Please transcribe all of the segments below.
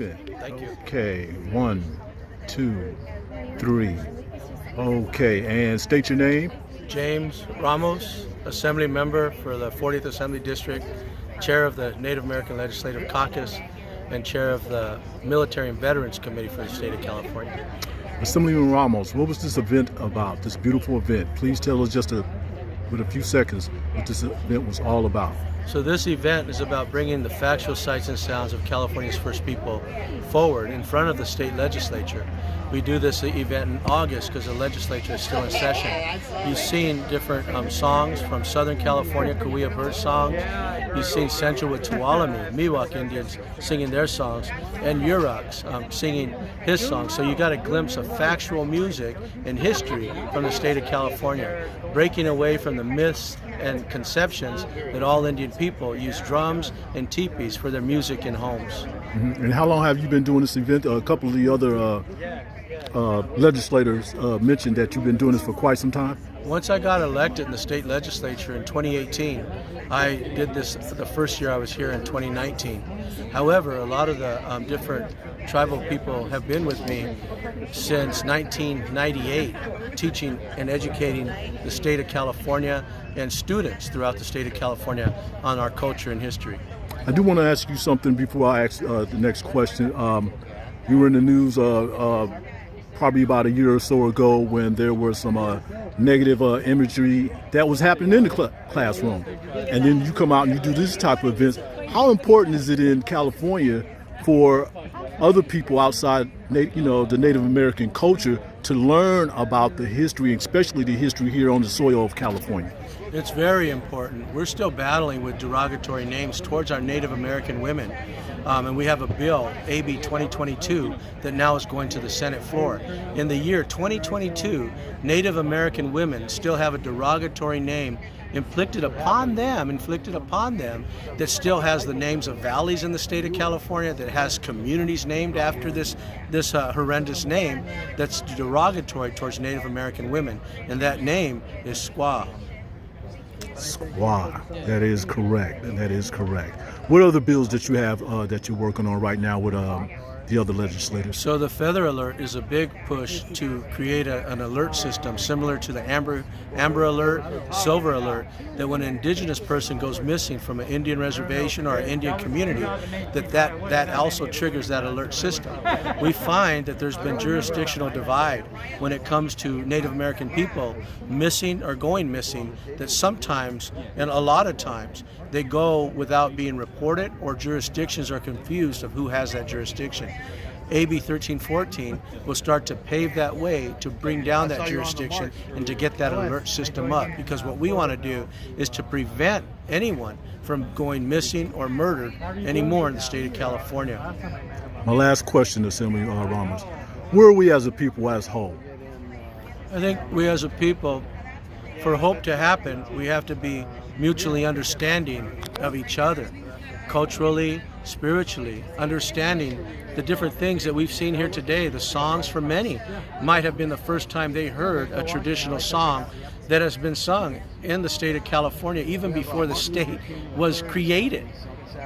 event. Thank you. Okay, 1, 2, 3. Okay, and state your name. James Ramos, Assembly Member for the 40th Assembly District, Chair of the Native American Legislative Caucus, and Chair of the Military and Veterans Committee for the state of California. Assemblyman Ramos, what was this event about, this beautiful event? Please tell us with a few seconds what this event was all about. So this event is about bringing the factual sights and sounds of California's First People forward in front of the state legislature. We do this event in August because the legislature is still in session. You've seen different songs from Southern California, Cahuilla bird songs. You've seen Central with Tuolumne, Miwok Indians singing their songs, and Yurok's singing his songs. So you got a glimpse of factual music and history from the state of California, breaking away from the myths and conceptions that all Indian people use drums and teepees for their music in homes. Mm-hmm. And how long have you been doing this event? A couple of the other legislators mentioned that you've been doing this for quite some time. Once I got elected in the state legislature in 2018, I did this the first year I was here in 2019. However, a lot of the different tribal people have been with me since 1998, teaching and educating the state of California and students throughout the state of California on our culture and history. I do want to ask you something before I ask the next question. You were in the news probably about a year or so ago when there were some negative imagery that was happening in the classroom. And then you come out and you do this type of events. How important is it in California for other people outside, the Native American culture to learn about the history, especially the history here on the soil of California? It's very important. We're still battling with derogatory names towards our Native American women. And we have a bill, AB 2022, that now is going to the Senate floor. In the year 2022, Native American women still have a derogatory name inflicted upon them that still has the names of valleys in the state of California, that has communities named after this horrendous name that's derogatory towards Native American women. And that name is Squaw. Squaw. That is correct. That is correct. What other bills that you have that you're working on right now with the other legislators? So the Feather Alert is a big push to create an alert system similar to the Amber Alert, Silver Alert, that when an indigenous person goes missing from an Indian reservation or an Indian community, that also triggers that alert system. We find that there's been jurisdictional divide when it comes to Native American people missing or going missing, that sometimes, and a lot of times, they go without being reported, or jurisdictions are confused of who has that jurisdiction. AB 1314 will start to pave that way to bring down that jurisdiction and to get that alert system up, because what we want to do is to prevent anyone from going missing or murdered anymore in the state of California. My last question, Assembly Ramos, where are we as a people as whole? I think we as a people, for hope to happen, we have to be mutually understanding of each other, culturally, spiritually, understanding the different things that we've seen here today. The songs for many might have been the first time they heard a traditional song that has been sung in the state of California even before the state was created.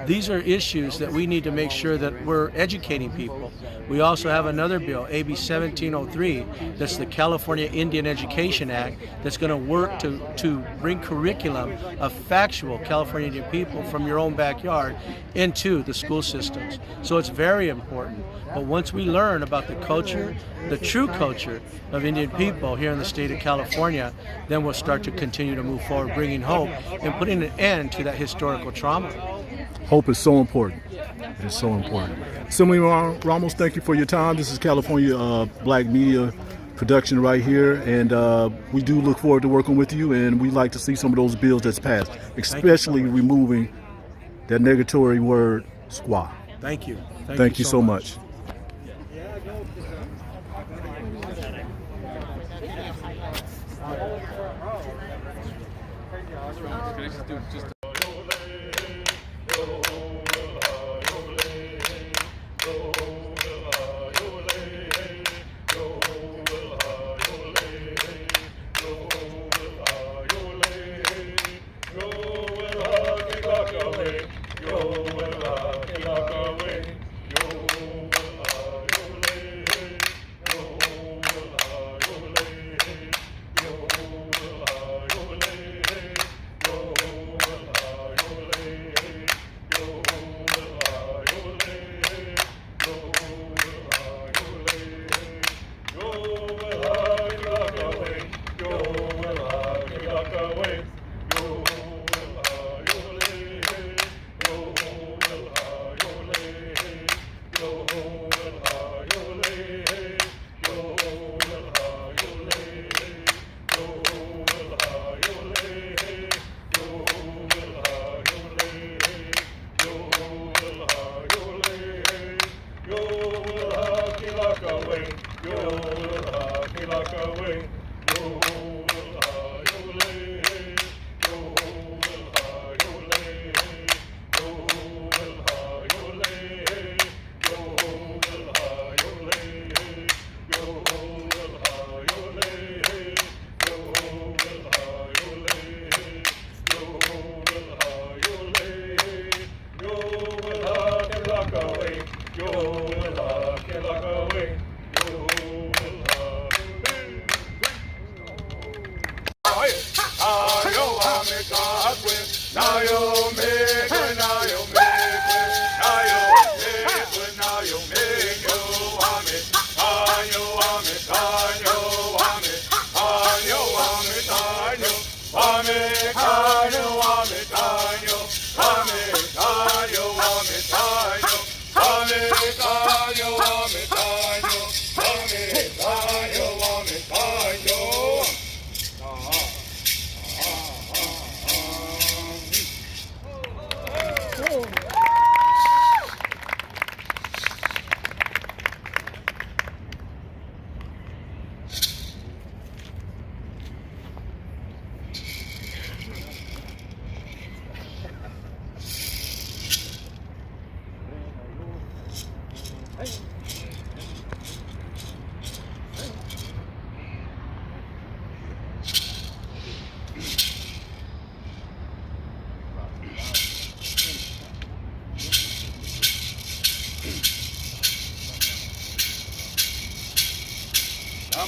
These are issues that we need to make sure that we're educating people. We also have another bill, AB 1703, that's the California Indian Education Act, that's going to work to bring curriculum of factual California Indian people from your own backyard into the school systems. So it's very important. But once we learn about the culture, the true culture of Indian people here in the state of California, then we'll start to continue to move forward, bringing hope and putting an end to that historical trauma. Hope is so important. It is so important. Assemblyman Ramos, thank you for your time. This is California Black Media Production right here, and we do look forward to working with you, and we'd like to see some of those bills that's passed, especially removing that negatory word, squaw. Thank you. Thank you so much. Yo,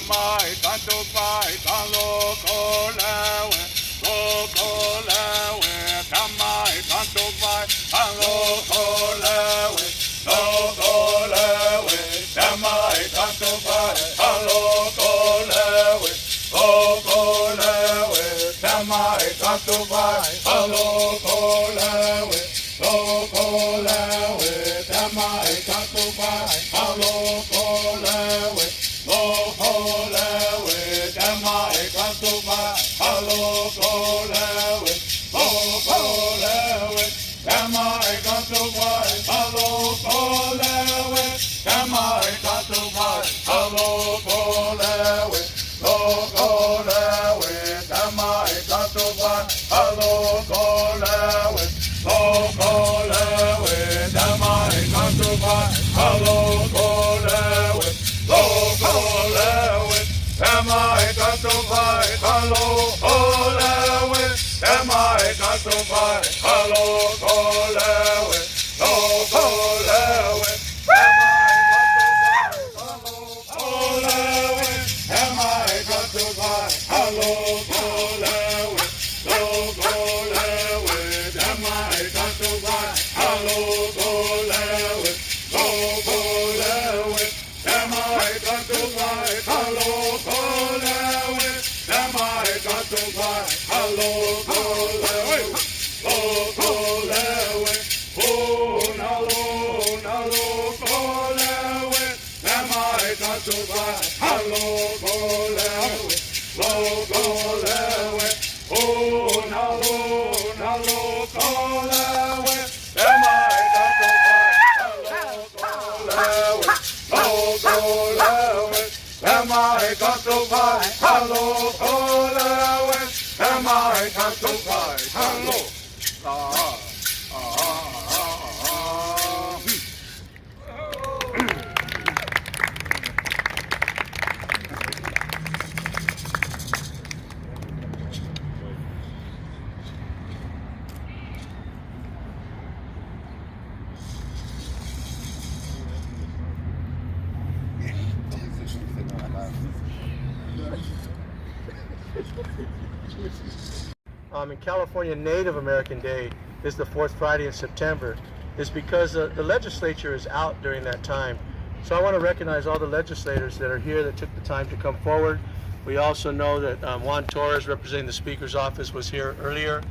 Mai tanto pai tan loco lewe tamai tanto pai tan loco lewe tamai tanto pai tan loco lewe tamai tanto pai tan loco lewe tamai tanto pai tan loco lewe In California, Native American Day is the fourth Friday in September, is because the legislature is out during that time. So I want to recognize all the legislators that are here that took the time to come forward. We also know that Juan Torres, representing the Speaker's office, was here earlier.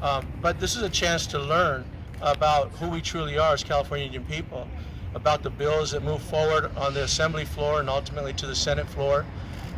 But this is a chance to learn about who we truly are as California Indian people, about the bills that move forward on the Assembly floor and ultimately to the Senate floor,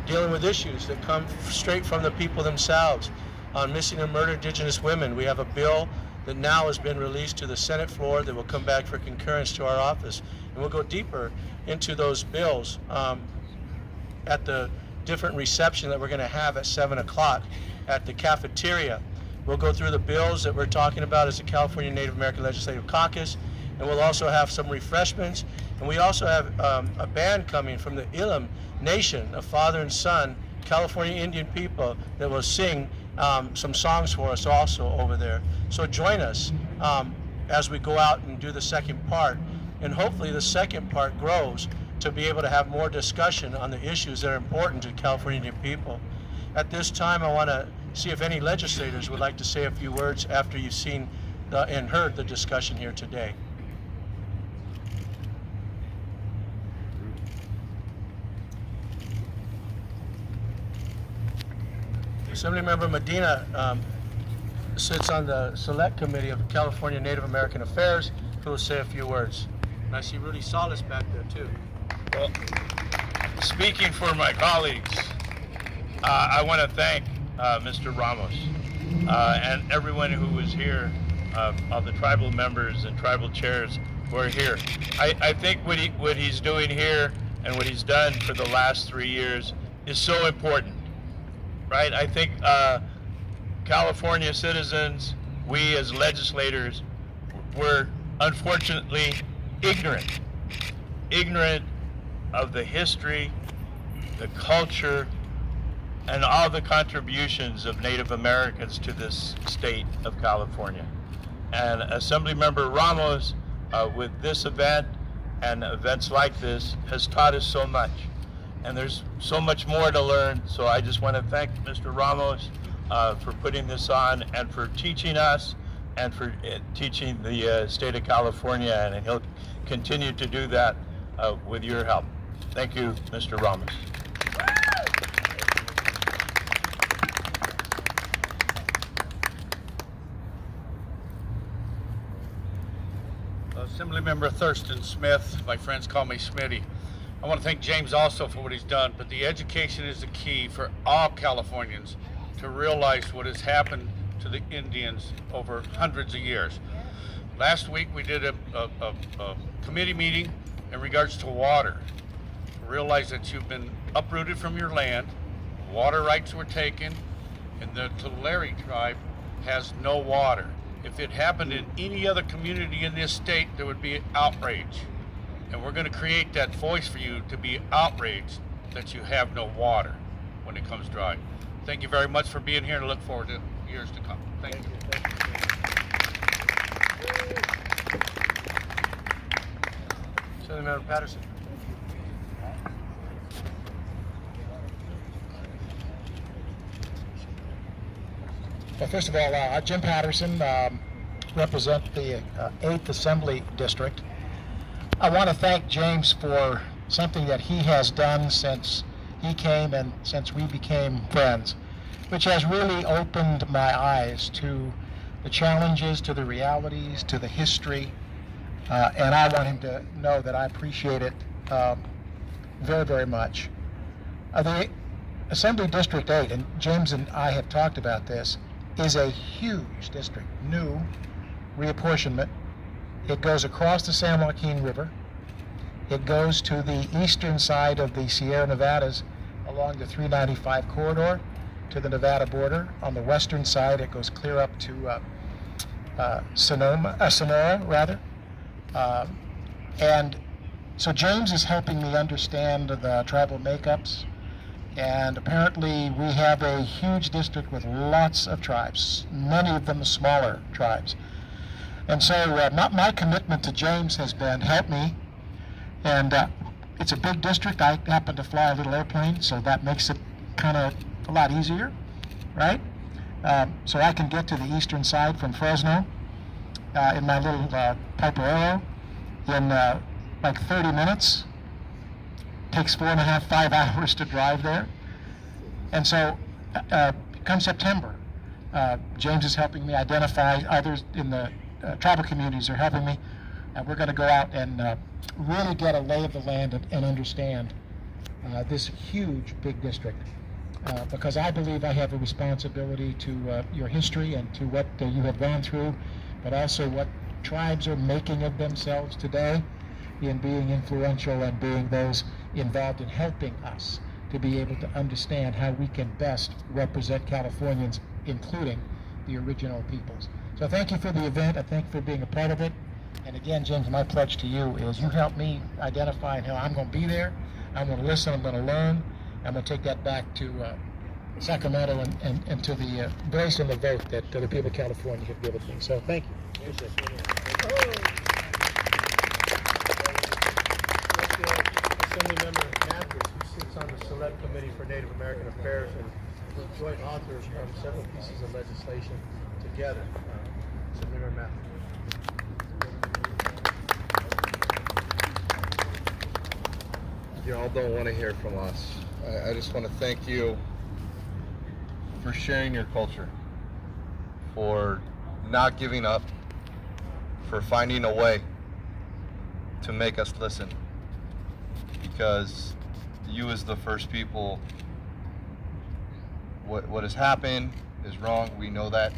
dealing with issues that come straight from the people themselves. On missing and murdered Indigenous women, we have a bill that now has been released to the Senate floor that will come back for concurrence to our office. And we'll go deeper into those bills at the different reception that we're going to have at 7 o'clock at the cafeteria. We'll go through the bills that we're talking about as the California Native American Legislative Caucus, and we'll also have some refreshments. And we also have a band coming from the Ilam Nation, a father and son, California Indian people, that will sing some songs for us also over there. So join us as we go out and do the second part. And hopefully the second part grows to be able to have more discussion on the issues that are important to California Indian people. At this time, I want to see if any legislators would like to say a few words after you've seen and heard the discussion here today. Assemblymember Medina sits on the Select Committee of California Native American Affairs, who will say a few words. And I see Rudy Salas back there too. Well, speaking for my colleagues, I want to thank Mr. Ramos and everyone who was here, all the tribal members and tribal chairs who are here. I think what he's doing here and what he's done for the last 3 years is so important, right? I think California citizens, we as legislators, were unfortunately ignorant of the history, the culture, and all the contributions of Native Americans to this state of California. And Assemblymember Ramos, with this event and events like this, has taught us so much. And there's so much more to learn, so I just want to thank Mr. Ramos for putting this on and for teaching us and for teaching the state of California, and he'll continue to do that with your help. Thank you, Mr. Ramos. Assemblymember Thurston Smith, my friends call me Smitty. I want to thank James also for what he's done, but the education is the key for all Californians to realize what has happened to the Indians over hundreds of years. Last week we did a committee meeting in regards to water. Realize that you've been uprooted from your land, water rights were taken, and the Tulare tribe has no water. If it happened in any other community in this state, there would be outrage. And we're going to create that voice for you to be outraged that you have no water when it comes dry. Thank you very much for being here, and I look forward to years to come. Thank you. Assemblymember Patterson. Well, first of all, Jim Patterson, represent the 8th Assembly District. I want to thank James for something that he has done since he came and since we became friends, which has really opened my eyes to the challenges, to the realities, to the history, and I want him to know that I appreciate it very, very much. The Assembly District 8, and James and I have talked about this, is a huge district, new reapportionment. It goes across the San Joaquin River. It goes to the eastern side of the Sierra Nevadas along the 395 corridor to the Nevada border. On the western side, it goes clear up to Sonora. And so James is helping me understand the tribal makeups. And apparently we have a huge district with lots of tribes, many of them smaller tribes. And so my commitment to James has been, help me. And it's a big district. I happen to fly a little airplane, so that makes it kind of a lot easier, right? So I can get to the eastern side from Fresno in my little Piper Arrow in like 30 minutes. Takes 4.5, 5 hours to drive there. And so come September, James is helping me identify, others in the tribal communities are helping me, and we're going to go out and really get a lay of the land and understand this huge, big district. Because I believe I have a responsibility to your history and to what you have gone through, but also what tribes are making of themselves today in being influential and being those involved in helping us to be able to understand how we can best represent Californians, including the original peoples. So thank you for the event. I thank you for being a part of it. And again, James, my pledge to you is you help me identify how I'm going to be there. I'm going to listen. I'm going to learn. I'm going to take that back to Sacramento and to the embrace and the vote that the people of California have given me. So thank you. Assemblymember Mathis, who sits on the Select Committee for Native American Affairs, and joint authors of several pieces of legislation together. Assemblyman Matthews. Y'all don't want to hear from us. I just want to thank you for sharing your culture, for not giving up, for finding a way to make us listen. Because you as the first people, what has happened is wrong. We know that.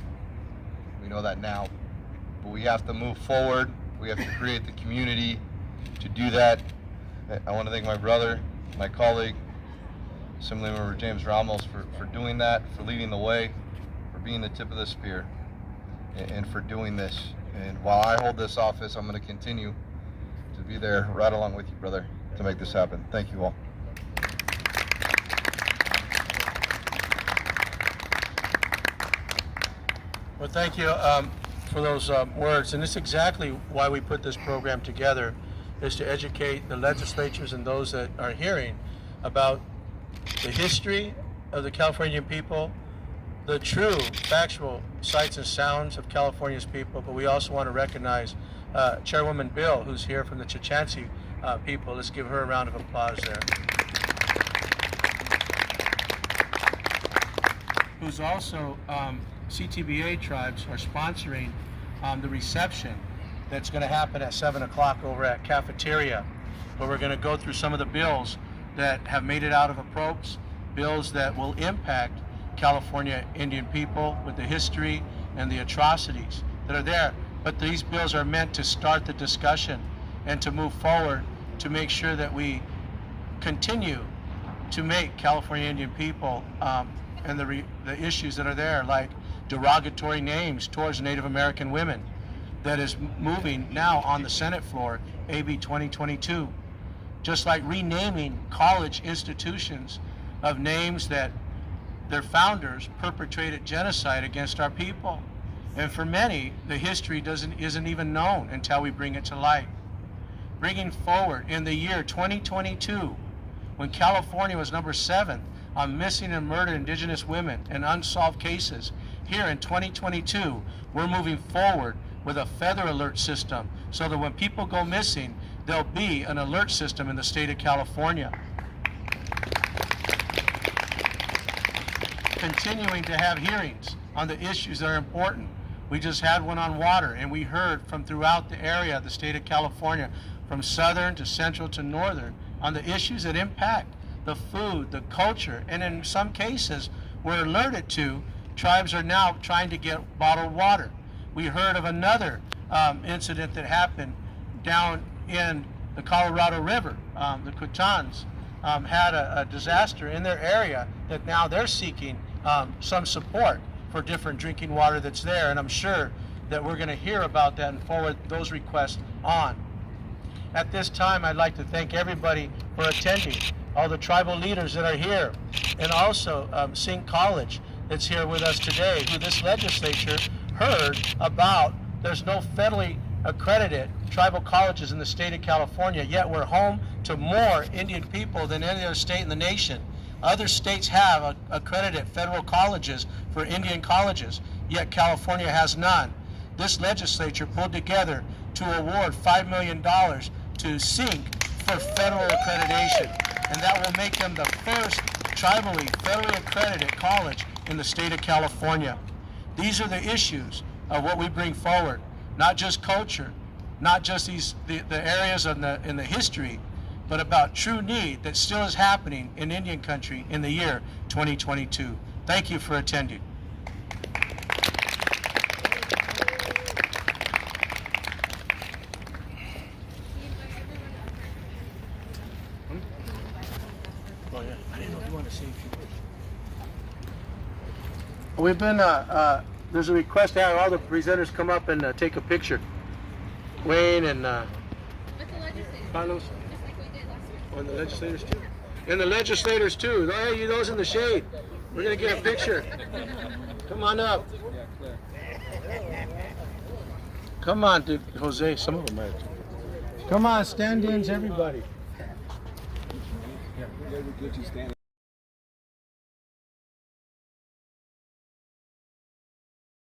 We know that now. But we have to move forward. We have to create the community to do that. I want to thank my brother, my colleague, Assemblymember James Ramos for doing that, for leading the way, for being the tip of the spear, and for doing this. And while I hold this office, I'm going to continue to be there right along with you, brother, to make this happen. Thank you all. Well, thank you for those words, and it's exactly why we put this program together, is to educate the legislatures and those that are hearing about the history of the Californian people, the true factual sights and sounds of California's people, but we also want to recognize Chairwoman Bill, who's here from the Chichansi people. Let's give her a round of applause there. Who's also, CTBA tribes are sponsoring the reception that's going to happen at 7 o'clock over at Cafeteria, where we're going to go through some of the bills that have made it out of appropriations, bills that will impact California Indian people with the history and the atrocities that are there. But these bills are meant to start the discussion and to move forward to make sure that we continue to make California Indian people and the issues that are there, like derogatory names towards Native American women, that is moving now on the Senate floor, AB 2022. Just like renaming college institutions of names that their founders perpetrated genocide against our people. And for many, the history isn't even known until we bring it to light. Bringing forward in the year 2022, when California was number 7 on missing and murdered Indigenous women and unsolved cases, here in 2022, we're moving forward with a feather alert system so that when people go missing, there'll be an alert system in the state of California. Continuing to have hearings on the issues that are important. We just had one on water, and we heard from throughout the area of the state of California, from southern to central to northern, on the issues that impact the food, the culture, and in some cases, we're alerted to, tribes are now trying to get bottled water. We heard of another incident that happened down in the Colorado River. The Kutans had a disaster in their area that now they're seeking some support for different drinking water that's there, and I'm sure that we're going to hear about that and forward those requests on. At this time, I'd like to thank everybody for attending, all the tribal leaders that are here, and also Sink College that's here with us today, who this legislature heard about. There's no federally accredited tribal colleges in the state of California, yet we're home to more Indian people than any other state in the nation. Other states have accredited federal colleges for Indian colleges, yet California has none. This legislature pulled together to award $5 million to Sink for federal accreditation, and that will make them the first tribally federally accredited college in the state of California. These are the issues of what we bring forward, not just culture, not just the areas in the history, but about true need that still is happening in Indian country in the year 2022. Thank you for attending. Oh yeah, I didn't know if you wanted to see if you would. We've been, there's a request to have all the presenters come up and take a picture. Wayne and Carlos. Just like we did last week. And the legislators too. And the legislators too. Hey, you those in the shade. We're gonna get a picture. Come on up. Come on, dude. Jose, some of them might. Come on, stand-ins, everybody.